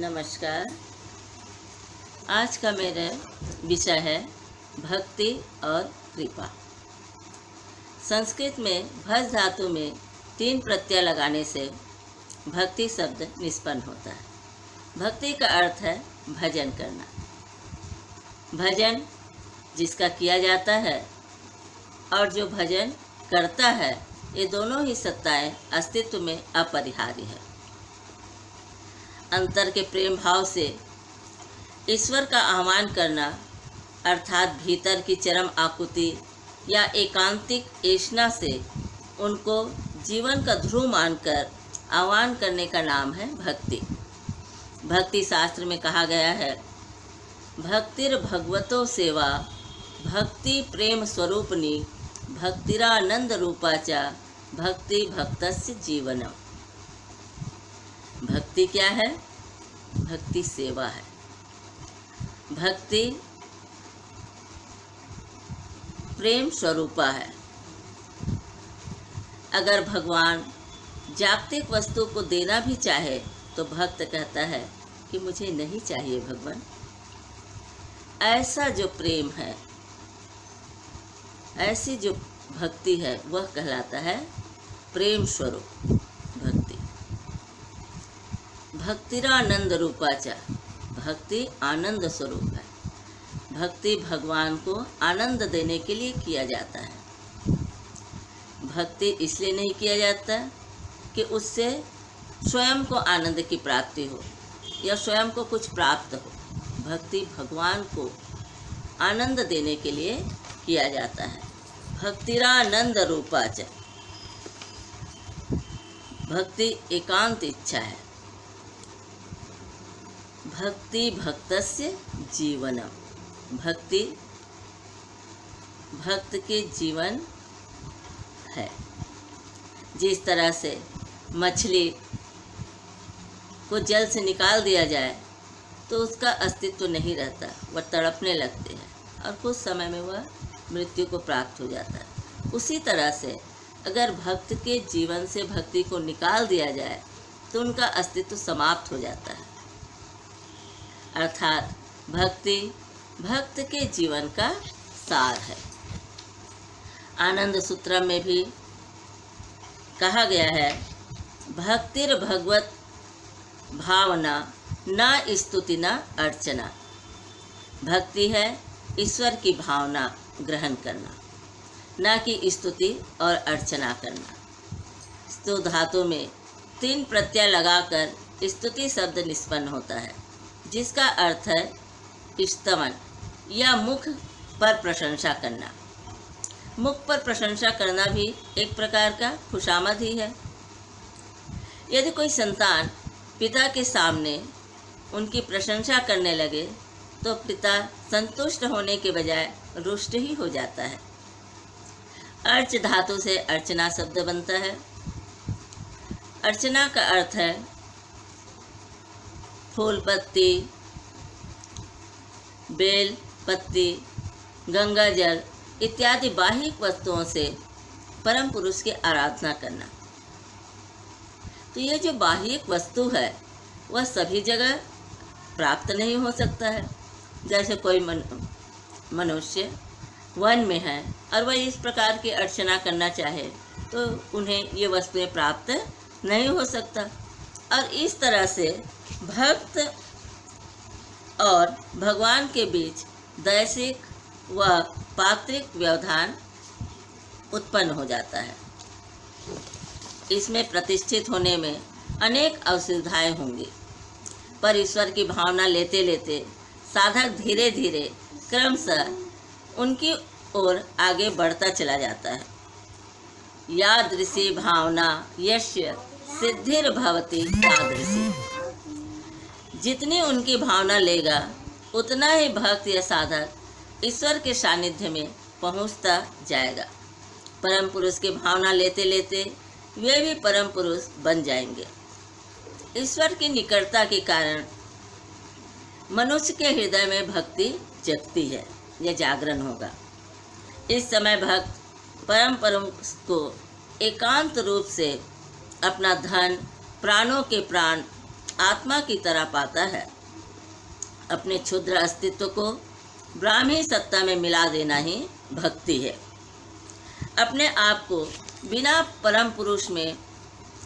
नमस्कार। आज का मेरा विषय है भक्ति और कृपा। संस्कृत में भज धातु में 3 प्रत्यय लगाने से भक्ति शब्द निष्पन्न होता है। भक्ति का अर्थ है भजन करना। भजन जिसका किया जाता है और जो भजन करता है, ये दोनों ही सत्ताएं अस्तित्व में अपरिहार्य है। अंतर के प्रेम भाव से ईश्वर का आह्वान करना अर्थात भीतर की चरम आकुति या एकांतिक ऐष्णा से उनको जीवन का ध्रुव मानकर आह्वान करने का नाम है भक्ति। भक्ति शास्त्र में कहा गया है, भक्तिर भगवतो सेवा भक्ति प्रेम स्वरूपनी भक्तिरानंद रूपाचा भक्ति भक्तस्य जीवनम। भक्ति क्या है? भक्ति सेवा है। भक्ति प्रेम स्वरूपा है। अगर भगवान जागतिक वस्तु को देना भी चाहे तो भक्त कहता है कि मुझे नहीं चाहिए भगवान। ऐसा जो प्रेम है, ऐसी जो भक्ति है, वह कहलाता है प्रेम स्वरूप भक्ति। भक्तिरानंद रूपाचा, भक्ति आनंद स्वरूप है। भक्ति भगवान को आनंद देने के लिए किया जाता है। भक्ति इसलिए नहीं किया जाता कि उससे स्वयं को आनंद की प्राप्ति हो या स्वयं को कुछ प्राप्त हो। भक्ति भगवान को आनंद देने के लिए किया जाता है। भक्तिरानंद रूपाचा, भक्ति एकांत इच्छा है। भक्ति भक्तस्य जीवनम, भक्ति भक्त के जीवन है। जिस तरह से मछली को जल से निकाल दिया जाए तो उसका अस्तित्व नहीं रहता, वह तड़पने लगते हैं और कुछ समय में वह मृत्यु को प्राप्त हो जाता है। उसी तरह से अगर भक्त के जीवन से भक्ति को निकाल दिया जाए तो उनका अस्तित्व समाप्त हो जाता है। अर्थात भक्ति भक्त के जीवन का सार है। आनंद सूत्र में भी कहा गया है, भक्तिर भगवत भावना न स्तुति न अर्चना। भक्ति है ईश्वर की भावना ग्रहण करना, न कि स्तुति और अर्चना करना। स्तु धातु में 3 प्रत्यय लगाकर स्तुति शब्द निष्पन्न होता है, जिसका अर्थ है स्तवन या मुख पर प्रशंसा करना। मुख पर प्रशंसा करना भी एक प्रकार का खुशामद ही है। यदि कोई संतान पिता के सामने उनकी प्रशंसा करने लगे तो पिता संतुष्ट होने के बजाय रुष्ट ही हो जाता है। अर्च धातु से अर्चना शब्द बनता है। अर्चना का अर्थ है फूल पत्ती, बेल पत्ती, गंगा जल इत्यादि बाहिक वस्तुओं से परम पुरुष की आराधना करना। तो ये जो बाहिक वस्तु है वह सभी जगह प्राप्त नहीं हो सकता है। जैसे कोई मनुष्य वन में है और वह इस प्रकार की अर्चना करना चाहे तो उन्हें ये वस्तुएं प्राप्त नहीं हो सकता। और इस तरह से भक्त और भगवान के बीच दैसिक व पात्रिक व्यवधान उत्पन्न हो जाता है। इसमें प्रतिष्ठित होने में अनेक असुविधाएं होंगी, पर ईश्वर की भावना लेते लेते साधक धीरे धीरे क्रमशः उनकी ओर आगे बढ़ता चला जाता है। यादृशी भावना यस्य सिद्धिर्भवति तादृशी। जितनी उनकी भावना लेगा उतना ही भक्त या साधक ईश्वर के सानिध्य में पहुंचता जाएगा। परम पुरुष की भावना लेते लेते वे भी परम पुरुष बन जाएंगे। ईश्वर की निकटता के कारण मनुष्य के हृदय में भक्ति जगती है, यह जागरण होगा। इस समय भक्त परम पुरुष को एकांत रूप से अपना धन, प्राणों के प्राण आत्मा की तरह पाता है। अपने क्षुद्र अस्तित्व को ब्राह्मी सत्ता में मिला देना ही भक्ति है। अपने आप को बिना परम पुरुष में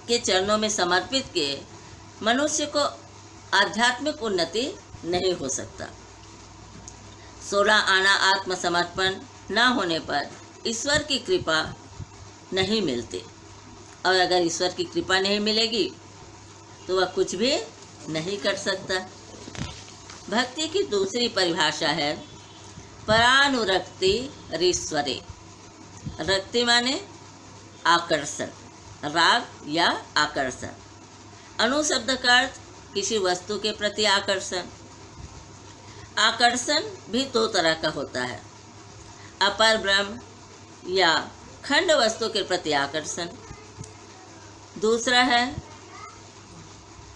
के चरणों में समर्पित किए मनुष्य को आध्यात्मिक उन्नति नहीं हो सकता। 16 आना आत्मसमर्पण न होने पर ईश्वर की कृपा नहीं मिलती, और अगर ईश्वर की कृपा नहीं मिलेगी तो वह कुछ भी नहीं कर सकता। भक्ति की दूसरी परिभाषा है परानुरक्ति रीश्वरे। रक्ति माने आकर्षण, राग या आकर्षण। अनु शब्द का अर्थ किसी वस्तु के प्रति आकर्षण। आकर्षण भी दो तरह का होता है, अपर ब्रह्म या खंड वस्तु के प्रति आकर्षण। दूसरा है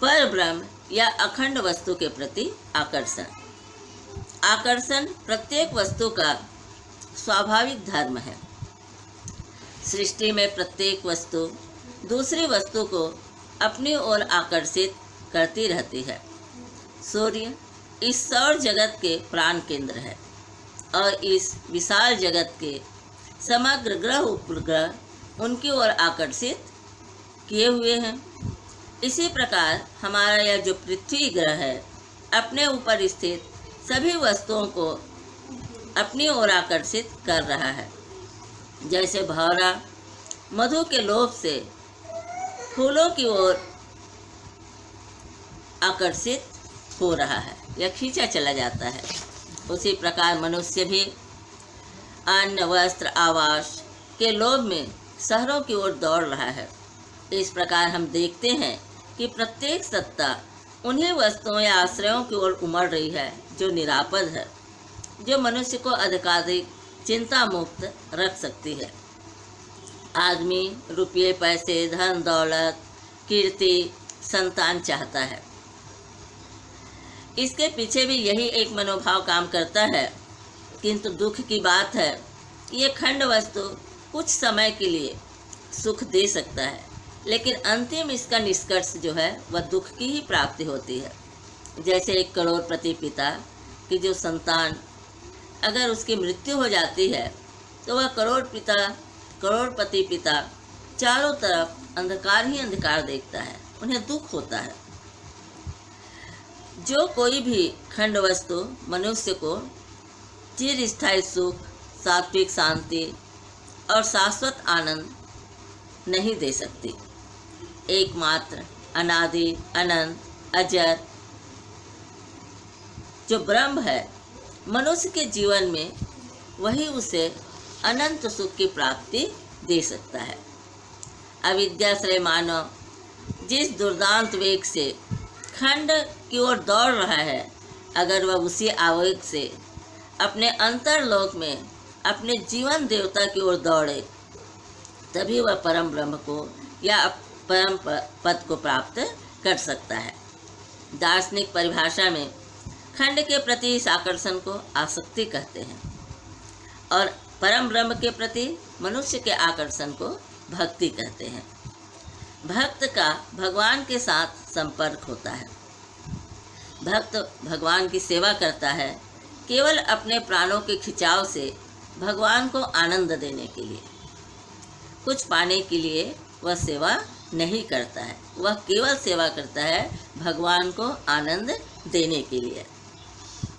पर ब्रह्म या अखंड वस्तु के प्रति आकर्षण। आकर्षण प्रत्येक वस्तु का स्वाभाविक धर्म है। सृष्टि में प्रत्येक वस्तु दूसरी वस्तु को अपनी ओर आकर्षित करती रहती है। सूर्य इस सौर जगत के प्राण केंद्र है और इस विशाल जगत के समग्र ग्रह उपग्रह उनकी ओर आकर्षित किए हुए हैं। इसी प्रकार हमारा यह जो पृथ्वी ग्रह है अपने ऊपर स्थित सभी वस्तुओं को अपनी ओर आकर्षित कर रहा है। जैसे भौरा मधु के लोभ से फूलों की ओर आकर्षित हो रहा है या खींचा चला जाता है, उसी प्रकार मनुष्य भी अन्न वस्त्र आवास के लोभ में शहरों की ओर दौड़ रहा है। इस प्रकार हम देखते हैं कि प्रत्येक सत्ता उन्हीं वस्तुओं या आश्रयों की ओर उमड़ रही है जो निरापद है, जो मनुष्य को अधिकाधिक चिंता मुक्त रख सकती है। आदमी रुपये पैसे धन दौलत कीर्ति संतान चाहता है। इसके पीछे भी यही एक मनोभाव काम करता है, किंतु दुख की बात है ये खंड वस्तु कुछ समय के लिए सुख दे सकता है, लेकिन अंतिम इसका निष्कर्ष जो है वह दुख की ही प्राप्ति होती है। जैसे 1 करोड़पति पिता की जो संतान अगर उसकी मृत्यु हो जाती है तो वह करोड़पति पिता चारों तरफ अंधकार ही अंधकार देखता है, उन्हें दुख होता है। जो कोई भी खंड वस्तु मनुष्य को चिरस्थायी सुख, सात्विक शांति और शाश्वत आनंद नहीं दे सकती। एकमात्र अनादि अनंत अजर जो ब्रह्म है मनुष्य के जीवन में, वही उसे अनंत सुख की प्राप्ति दे सकता है। अविद्याश्रय मानव जिस दुर्दांत वेग से खंड की ओर दौड़ रहा है, अगर वह उसी आवेग से अपने अंतरलोक में अपने जीवन देवता की ओर दौड़े, तभी वह परम ब्रह्म को या परम पद को प्राप्त कर सकता है। दार्शनिक परिभाषा में खंड के प्रति इस आकर्षण को आसक्ति कहते हैं और परम ब्रह्म के प्रति मनुष्य के आकर्षण को भक्ति कहते हैं। भक्त का भगवान के साथ संपर्क होता है। भक्त भगवान की सेवा करता है केवल अपने प्राणों के खिंचाव से भगवान को आनंद देने के लिए। कुछ पाने के लिए वह सेवा नहीं करता है, वह केवल सेवा करता है भगवान को आनंद देने के लिए।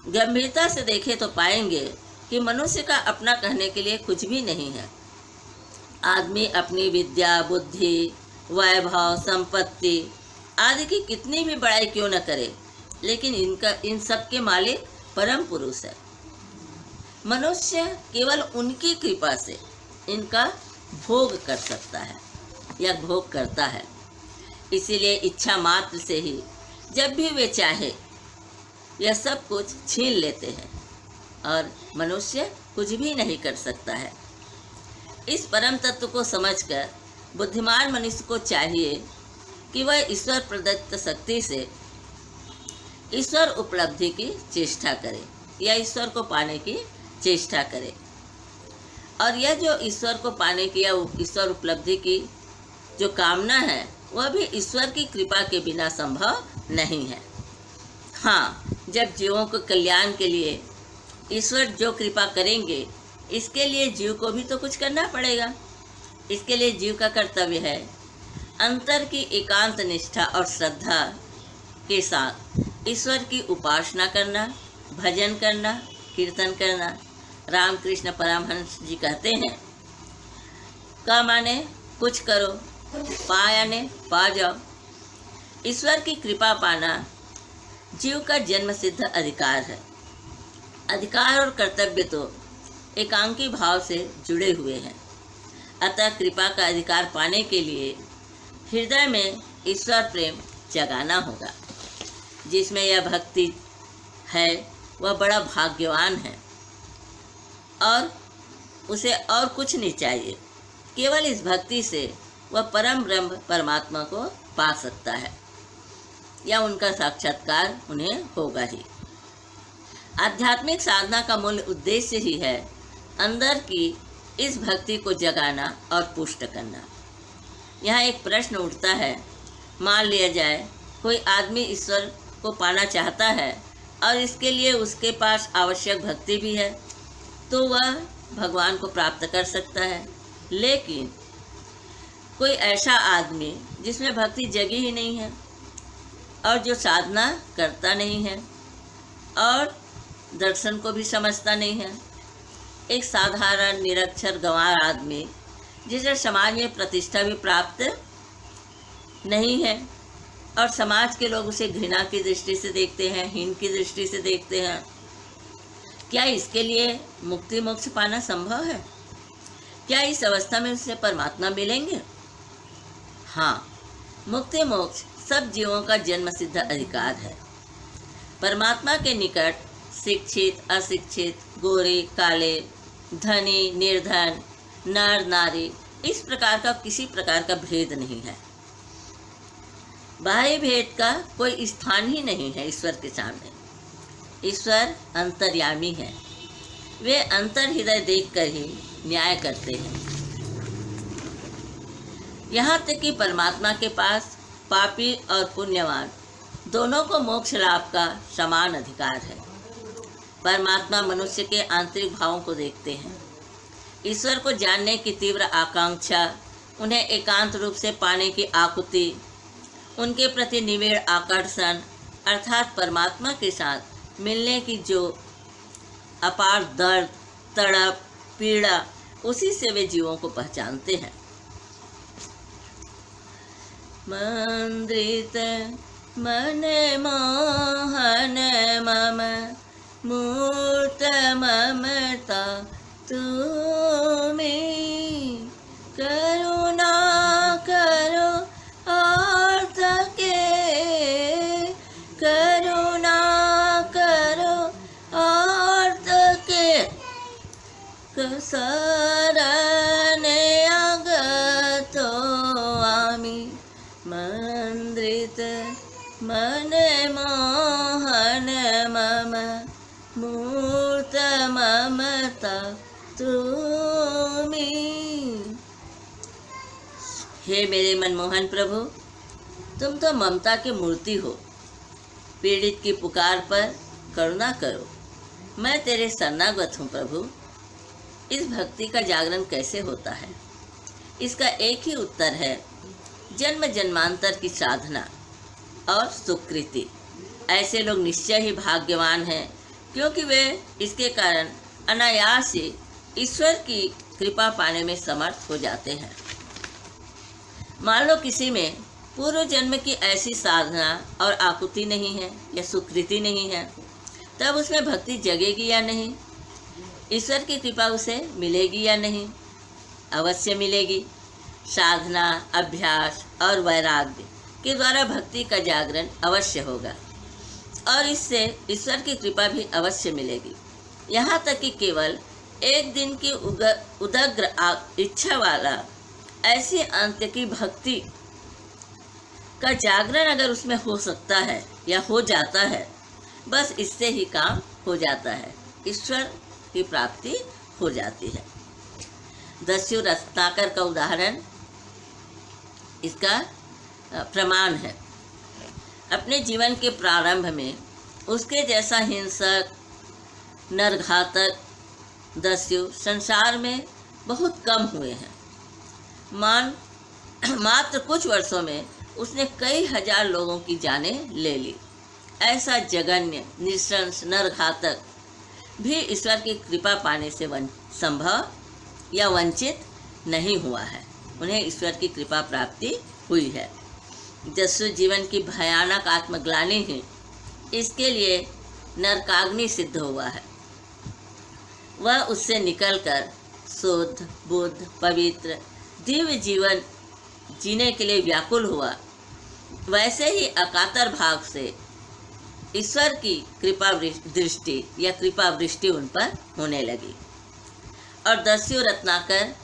गंभीरता से देखें तो पाएंगे कि मनुष्य का अपना कहने के लिए कुछ भी नहीं है। आदमी अपनी विद्या बुद्धि वैभव संपत्ति आदि की कितनी भी बड़ाई क्यों न करे, लेकिन इन सब के मालिक परम पुरुष है। मनुष्य केवल उनकी कृपा से इनका भोग कर सकता है या भोग करता है। इसीलिए इच्छा मात्र से ही जब भी वे चाहे यह सब कुछ छीन लेते हैं और मनुष्य कुछ भी नहीं कर सकता है। इस परम तत्व को समझकर बुद्धिमान मनुष्य को चाहिए कि वह ईश्वर प्रदत्त शक्ति से ईश्वर उपलब्धि की चेष्टा करे या ईश्वर को पाने की चेष्टा करे। और यह जो ईश्वर को पाने की या ईश्वर उपलब्धि की जो कामना है, वह भी ईश्वर की कृपा के बिना संभव नहीं है। हाँ, जब जीवों को कल्याण के लिए ईश्वर जो कृपा करेंगे, इसके लिए जीव को भी तो कुछ करना पड़ेगा। इसके लिए जीव का कर्तव्य है अंतर की एकांत निष्ठा और श्रद्धा के साथ ईश्वर की उपासना करना, भजन करना, कीर्तन करना। रामकृष्ण परमहंस जी कहते हैं, का माने कुछ करो, पाया ने पा जाओ। ईश्वर की कृपा पाना जीव का जन्म सिद्ध अधिकार है। अधिकार और कर्तव्य तो एकांकी भाव से जुड़े हुए हैं। अतः कृपा का अधिकार पाने के लिए हृदय में ईश्वर प्रेम जगाना होगा। जिसमें यह भक्ति है वह बड़ा भाग्यवान है और उसे और कुछ नहीं चाहिए। केवल इस भक्ति से वह परम ब्रह्म परमात्मा को पा सकता है या उनका साक्षात्कार उन्हें होगा ही। आध्यात्मिक साधना का मूल उद्देश्य ही है अंदर की इस भक्ति को जगाना और पुष्ट करना। यहाँ एक प्रश्न उठता है, मान लिया जाए कोई आदमी ईश्वर को पाना चाहता है और इसके लिए उसके पास आवश्यक भक्ति भी है, तो वह भगवान को प्राप्त कर सकता है। लेकिन कोई ऐसा आदमी जिसमें भक्ति जगी ही नहीं है और जो साधना करता नहीं है और दर्शन को भी समझता नहीं है, एक साधारण निरक्षर गंवार आदमी जिसे समाज में प्रतिष्ठा भी प्राप्त नहीं है और समाज के लोग उसे घृणा की दृष्टि से देखते हैं, हीन की दृष्टि से देखते हैं, क्या इसके लिए मुक्ति मोक्ष पाना संभव है? क्या इस अवस्था में उसे परमात्मा मिलेंगे? हाँ, मुक्ति मोक्ष सब जीवों का जन्म सिद्ध अधिकार है। परमात्मा के निकट शिक्षित, अशिक्षित, गोरे, काले, धनी, निर्धन, नर, नारी, इस प्रकार का किसी प्रकार का भेद नहीं है। बाह्य भेद का कोई स्थान ही नहीं है ईश्वर के सामने। ईश्वर अंतर्यामी है। वे अंतर हृदय देखकर ही न्याय करते हैं। यहाँ तक कि परमात्मा के पास पापी और पुण्यवान दोनों को मोक्ष लाभ का समान अधिकार है। परमात्मा मनुष्य के आंतरिक भावों को देखते हैं। ईश्वर को जानने की तीव्र आकांक्षा, उन्हें एकांत रूप से पाने की आकुति, उनके प्रति निविड़ आकर्षण अर्थात परमात्मा के साथ मिलने की जो अपार दर्द, तड़प, पीड़ा, उसी से वे जीवों को पहचानते हैं। मंद्रित मन मोहन मम मूर्त ममता तुम्हें करुणा करो अर्थ के, करुणा करो अर्थ के, शरण आगतो आमी मंद्रित मन मोहन मम मूर्त ममता तुम्हें। हे मेरे मनमोहन प्रभु, तुम तो ममता की मूर्ति हो। पीड़ित की पुकार पर करुणा करो। मैं तेरे शरणागत हूँ प्रभु। इस भक्ति का जागरण कैसे होता है? इसका एक ही उत्तर है, जन्म जन्मांतर की साधना और सुकृति। ऐसे लोग निश्चय ही भाग्यवान हैं, क्योंकि वे इसके कारण अनायास से ईश्वर की कृपा पाने में समर्थ हो जाते हैं। मान लो किसी में पूर्व जन्म की ऐसी साधना और आकुति नहीं है या सुकृति नहीं है, तब उसमें भक्ति जगेगी या नहीं? ईश्वर की कृपा उसे मिलेगी या नहीं? अवश्य मिलेगी। साधना, अभ्यास और वैराग्य के द्वारा भक्ति का जागरण अवश्य होगा और इससे ईश्वर की कृपा भी अवश्य मिलेगी। यहाँ तक कि केवल एक दिन की उदग्र इच्छा वाला ऐसी अंत्य की भक्ति का जागरण अगर उसमें हो सकता है या हो जाता है, बस इससे ही काम हो जाता है, ईश्वर की प्राप्ति हो जाती है। दस्यु रत्नाकर का उदाहरण इसका प्रमाण है। अपने जीवन के प्रारंभ में उसके जैसा हिंसक, नरघातक दस्यु संसार में बहुत कम हुए हैं। मात्र कुछ वर्षों में उसने कई हजार लोगों की जानें ले ली। ऐसा जघन्य, नृशंस, नरघातक भी ईश्वर की कृपा पाने से संभव या वंचित नहीं हुआ है। उन्हें ईश्वर की कृपा प्राप्ति हुई है। दस्यु जीवन की भयानक आत्मग्लानि ही इसके लिए नरकाग्नि सिद्ध हुआ है। वह उससे निकलकर शुद्ध, बुद्ध, पवित्र, दिव्य जीवन जीने के लिए व्याकुल हुआ। वैसे ही अकातर भाव से ईश्वर की कृपा दृष्टि या कृपा वृष्टि उन पर होने लगी और दस्यु रत्नाकर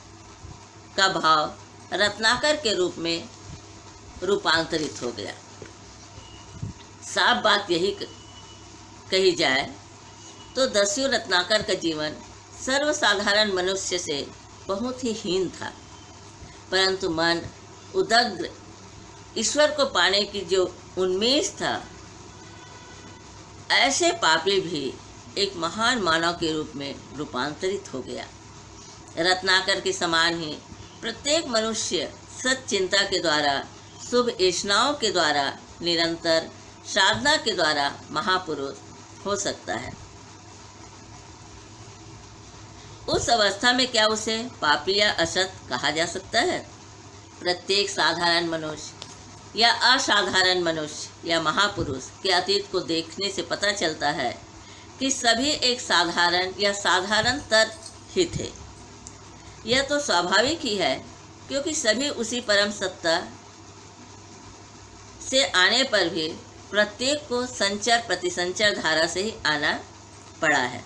का भाव रत्नाकर के रूप में रूपांतरित हो गया। साफ बात यही कही जाए तो दस्यु रत्नाकर का जीवन सर्वसाधारण मनुष्य से बहुत ही हीन था, परंतु मन उदग्र ईश्वर को पाने की जो उन्मेष था, ऐसे पापी भी एक महान मानव के रूप में रूपांतरित हो गया। रत्नाकर के समान ही प्रत्येक मनुष्य सच चिंता के द्वारा, शुभ ऐष्णाओं के द्वारा, निरंतर साधना के द्वारा महापुरुष हो सकता है। उस अवस्था में क्या उसे पापी या असत कहा जा सकता है? प्रत्येक साधारण मनुष्य या असाधारण मनुष्य या महापुरुष के अतीत को देखने से पता चलता है कि सभी एक साधारण या साधारणतर ही थे। यह तो स्वाभाविक ही है, क्योंकि सभी उसी परम सत्ता से आने पर भी प्रत्येक को संचर प्रतिसंचर धारा से ही आना पड़ा है।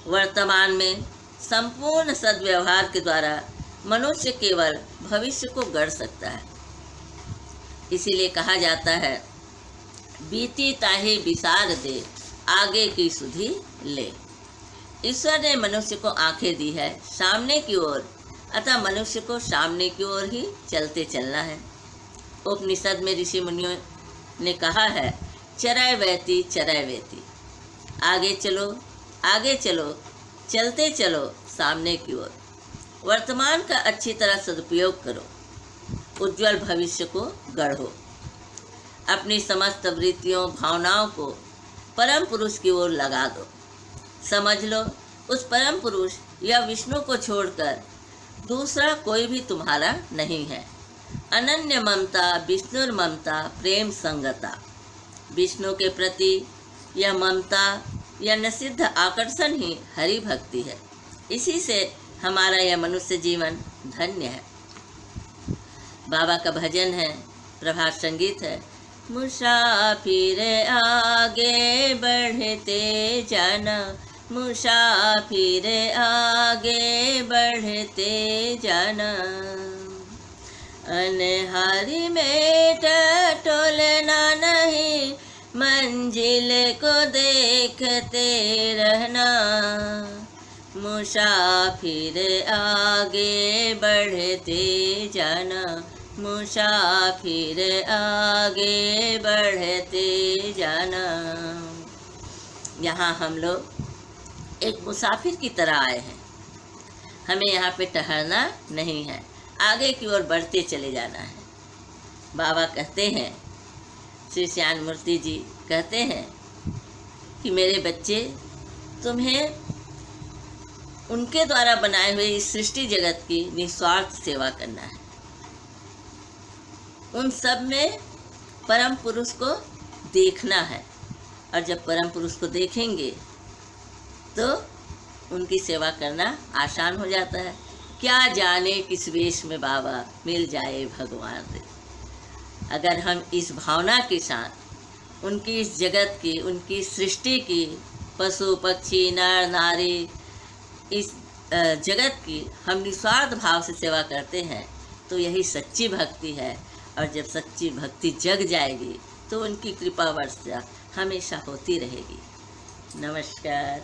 वर्तमान में संपूर्ण सद्व्यवहार के द्वारा मनुष्य केवल भविष्य को गढ़ सकता है। इसीलिए कहा जाता है, बीती ताहि विसार दे, आगे की सुधि ले। ईश्वर ने मनुष्य को आंखें दी है सामने की ओर, अतः मनुष्य को सामने की ओर ही चलते चलना है। उपनिषद में ऋषि मुनियों ने कहा है, चरय वैति चरय वैति, आगे चलो आगे चलो, चलते चलो सामने की ओर। वर्तमान का अच्छी तरह सदुपयोग करो, उज्जवल भविष्य को गढ़ो। अपनी समस्त वृत्तियों, भावनाओं को परम पुरुष की ओर लगा दो। समझ लो, उस परम पुरुष या विष्णु को छोड़कर दूसरा कोई भी तुम्हारा नहीं है। अनन्य ममता विष्णुर ममता प्रेम संगता। विष्णु के प्रति यह ममता या निषिद्ध आकर्षण ही हरि भक्ति है। इसी से हमारा यह मनुष्य जीवन धन्य है। बाबा का भजन है, प्रभात संगीत है। मुसाफिर आगे बढ़ते जाना, मुसाफिर आगे बढ़ते जाना, अनहारी में टटोलना नहीं, मंजिल को देखते रहना। मुसाफिर आगे बढ़ते जाना, मुसाफिर आगे बढ़ते जाना। यहाँ हम लोग एक मुसाफिर की तरह आए हैं। हमें यहाँ पे ठहरना नहीं है, आगे की ओर बढ़ते चले जाना है। बाबा कहते हैं, श्री श्यान मूर्ति जी कहते हैं कि मेरे बच्चे, तुम्हें उनके द्वारा बनाए हुए इस सृष्टि जगत की निस्वार्थ सेवा करना है। उन सब में परम पुरुष को देखना है, और जब परम पुरुष को देखेंगे तो उनकी सेवा करना आसान हो जाता है। क्या जाने किस वेश में बाबा मिल जाए भगवान रे। अगर हम इस भावना के साथ उनकी इस जगत की, उनकी सृष्टि की, पशु पक्षी नर नारी, इस जगत की हम निस्वार्थ भाव से सेवा करते हैं, तो यही सच्ची भक्ति है। और जब सच्ची भक्ति जग जाएगी तो उनकी कृपा वर्षा हमेशा होती रहेगी। नमस्कार।